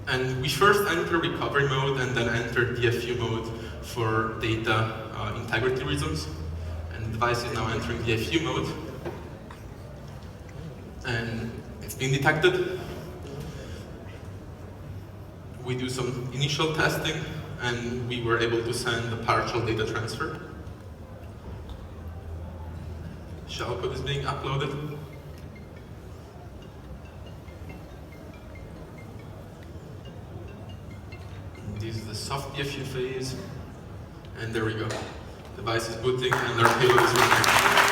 And we first enter recovery mode and then enter DFU mode for data integrity reasons. And the device is now entering DFU mode. And it's been detected. We do some initial testing, and we were able to send a partial data transfer. Shellcode is being uploaded. This is the soft DFU phase, and there we go. The device is booting and our payload is running.